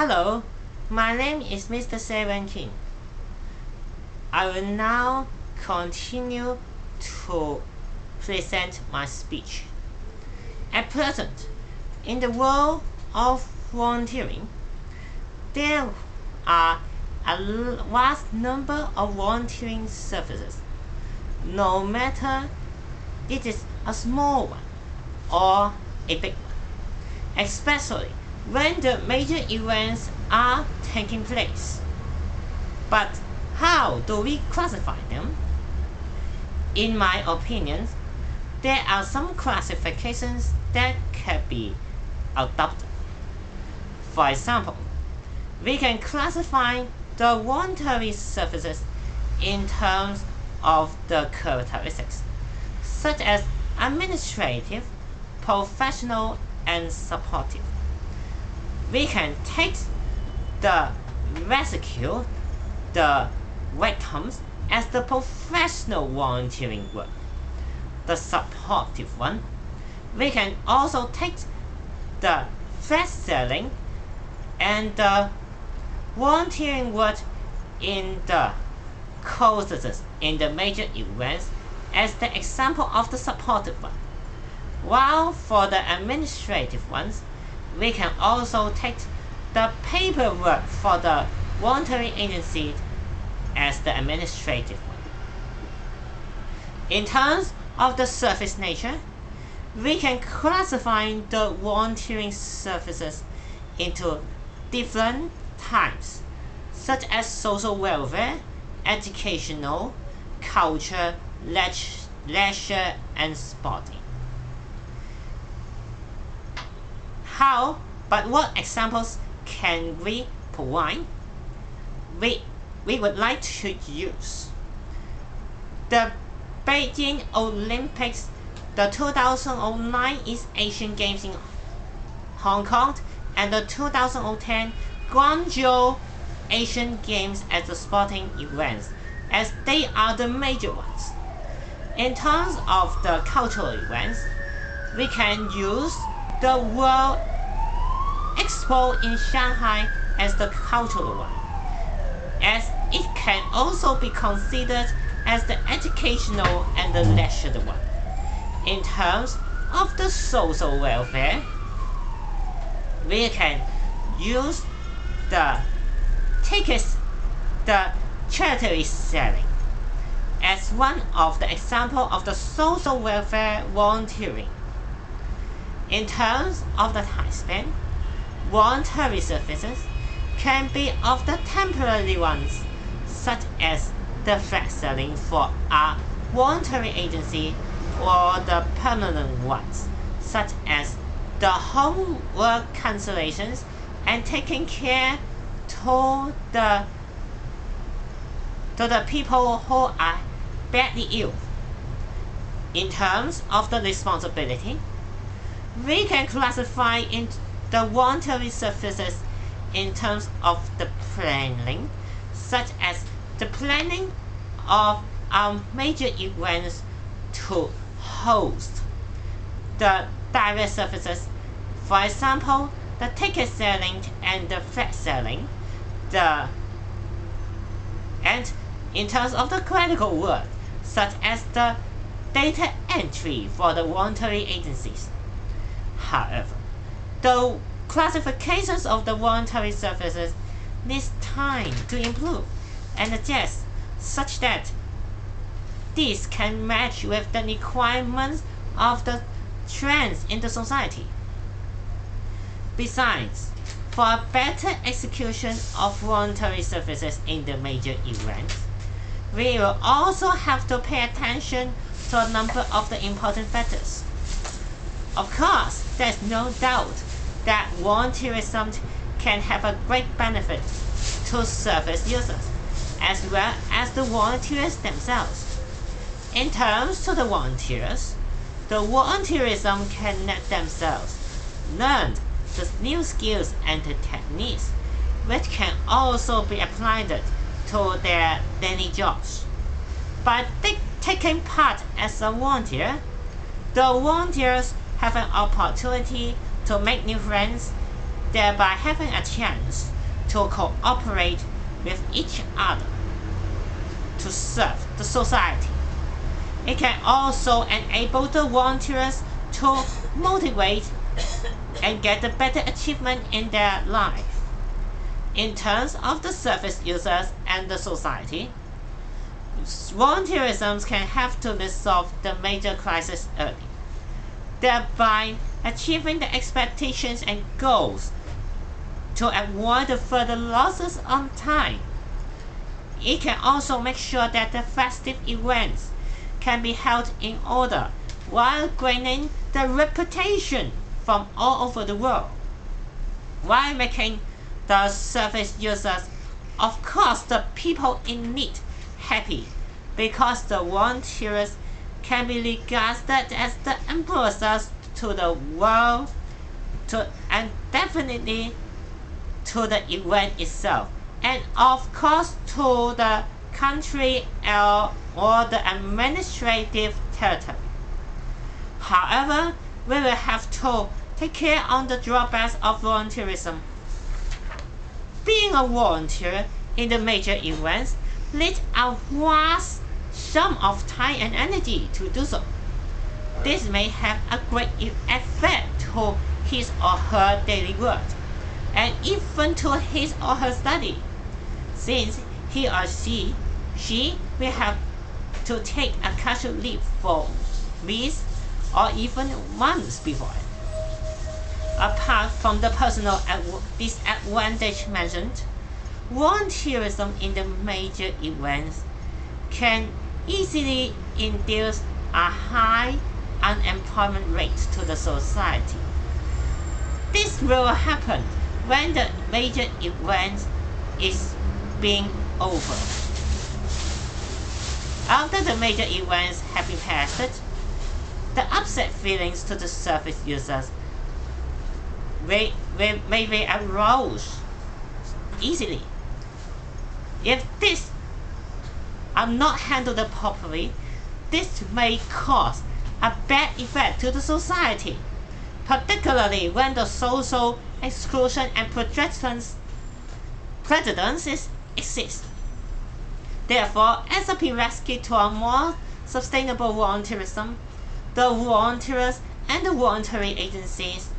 Hello, my name is Mr. 17. I will now continue to present my speech. At present, in the world of volunteering, there are a vast number of volunteering services, no matter it is a small one or a big one, especially when the major events are taking place. But how do we classify them? In my opinion, there are some classifications that can be adopted. For example, we can classify the voluntary services in terms of the characteristics, such as administrative, professional, and supportive. We can take the rescue, the victims as the professional volunteering work. The supportive one, we can also take the flag selling and the volunteering work in the causes in the major events as the example of the supportive one. While for the administrative ones, we can also take the paperwork for the voluntary agency as the administrative one. In terms of the service nature, we can classify the volunteering services into different types, such as social welfare, educational, culture, leisure, and sporting. But what examples can we provide? We would like to use the Beijing Olympics, the 2009 East Asian Games in Hong Kong, and the 2010 Guangzhou Asian Games as the sporting events, as they are the major ones. In terms of the cultural events, we can use the World Expo in Shanghai as the cultural one, as it can also be considered as the educational and the leisure one. In terms of the social welfare, we can use the tickets, the charity selling, as one of the example of the social welfare volunteering. In terms of the time span, voluntary services can be of the temporary ones, such as the flag selling for a voluntary agency, or the permanent ones, such as the homework cancellations and taking care to the people who are badly ill. In terms of the responsibility, we can classify in the voluntary services in terms of the planning, such as the planning of major events to host the direct services, for example, the ticket selling and the flag selling, and in terms of the clerical work, such as the data entry for the voluntary agencies. However, the classifications of the voluntary services needs time to improve and adjust such that these can match with the requirements of the trends in the society. Besides, for a better execution of voluntary services in the major events, we will also have to pay attention to a number of the important factors. Of course, there is no doubt that volunteerism can have a great benefit to service users, as well as the volunteers themselves. In terms to the volunteers, the volunteerism can let themselves learn the new skills and the techniques, which can also be applied to their daily jobs. By taking part as a volunteer, the volunteers have an opportunity to make new friends thereby having a chance to cooperate with each other to serve the society. It can also enable the volunteers to motivate and get a better achievement in their life. In terms of the service users and the society, volunteerism can help to resolve the major crisis early, thereby achieving the expectations and goals to avoid the further losses of time. It can also make sure that the festive events can be held in order while gaining the reputation from all over the world, while making the service users, of course the people in need, happy, because the volunteers can be regarded as the ambassadors to the world and definitely to the event itself, and of course to the country or the administrative territory. However, we will have to take care on the drawbacks of volunteerism. Being a volunteer in the major events needs a vast sum of time and energy to do so. This may have a great effect to his or her daily work, and even to his or her study, since he or she will have to take a casual leave for weeks or even months before. Apart from the personal disadvantage mentioned, volunteerism in the major events can easily induce a high unemployment rate to the society. This will happen when the major event is being over. After the major events have been passed, the upset feelings to the service users may arouse easily. If these are not handled properly, this may cause a bad effect to the society, particularly when the social exclusion and prejudices exist. Therefore, as a prerequisite to a more sustainable volunteerism, the volunteers and the voluntary agencies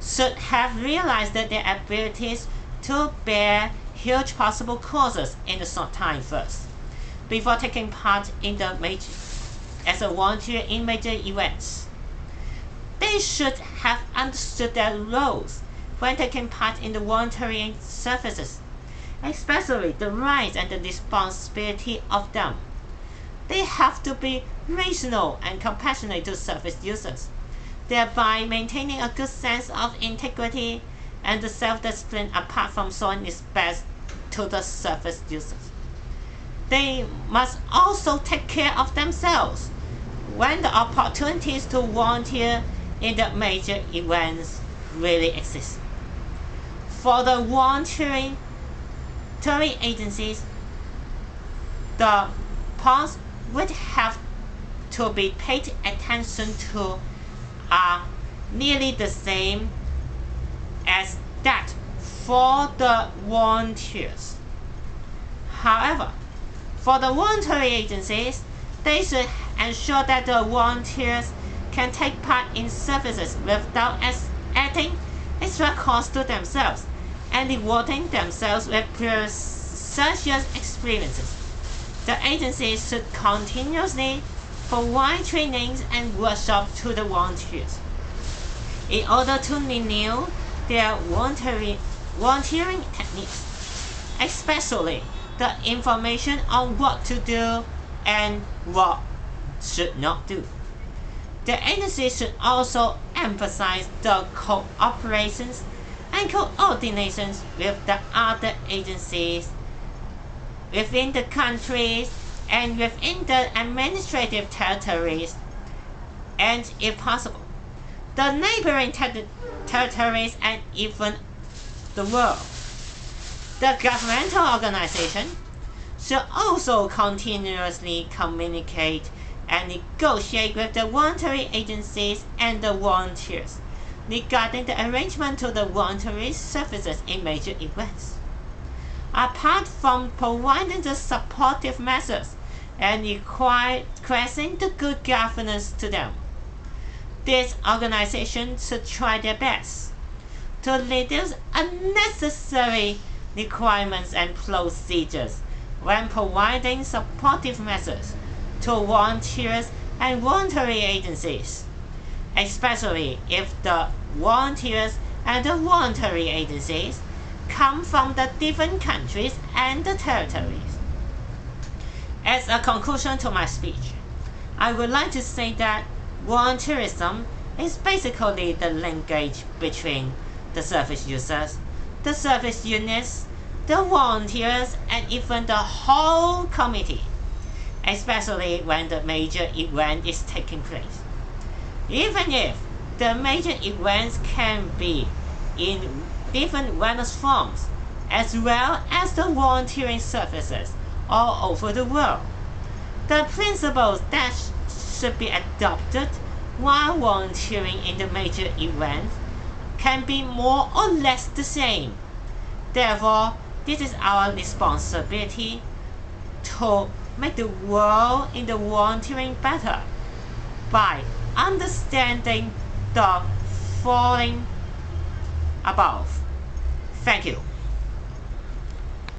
should have realized that their abilities to bear huge possible causes in the short time first, before taking part in as a volunteer in major events. They should have understood their roles when taking part in the voluntary services, especially the rights and the responsibility of them. They have to be rational and compassionate to service users, thereby maintaining a good sense of integrity and the self-discipline apart from showing respect to the service users. They must also take care of themselves when the opportunities to volunteer in the major events really exist. For the voluntary agencies, the points would have to be paid attention to are nearly the same as that for the volunteers. However, for the voluntary agencies, they should ensure that the volunteers can take part in services without adding extra cost to themselves and rewarding themselves with precious experiences. The agencies should continuously provide trainings and workshops to the volunteers in order to renew their volunteering techniques, especially the information on what to do and what should not do. The agency should also emphasize the cooperations and coordinations with the other agencies within the countries and within the administrative territories, and if possible, the neighboring territories and even the world. The governmental organization should also continuously communicate and negotiate with the voluntary agencies and the volunteers, regarding the arrangement of the voluntary services in major events. Apart from providing the supportive measures and requesting the good governance to them, these organizations should try their best to reduce unnecessary requirements and procedures when providing supportive measures to volunteers and voluntary agencies, especially if the volunteers and the voluntary agencies come from the different countries and the territories. As a conclusion to my speech, I would like to say that volunteerism is basically the linkage between the service users, the service units, the volunteers, and even the whole committee, especially when the major event is taking place. Even if the major events can be in different wellness forms, as well as the volunteering services all over the world, the principles that should be adopted while volunteering in the major events can be more or less the same. Therefore, this is our responsibility to make the world in the volunteering better by understanding the following above. Thank you.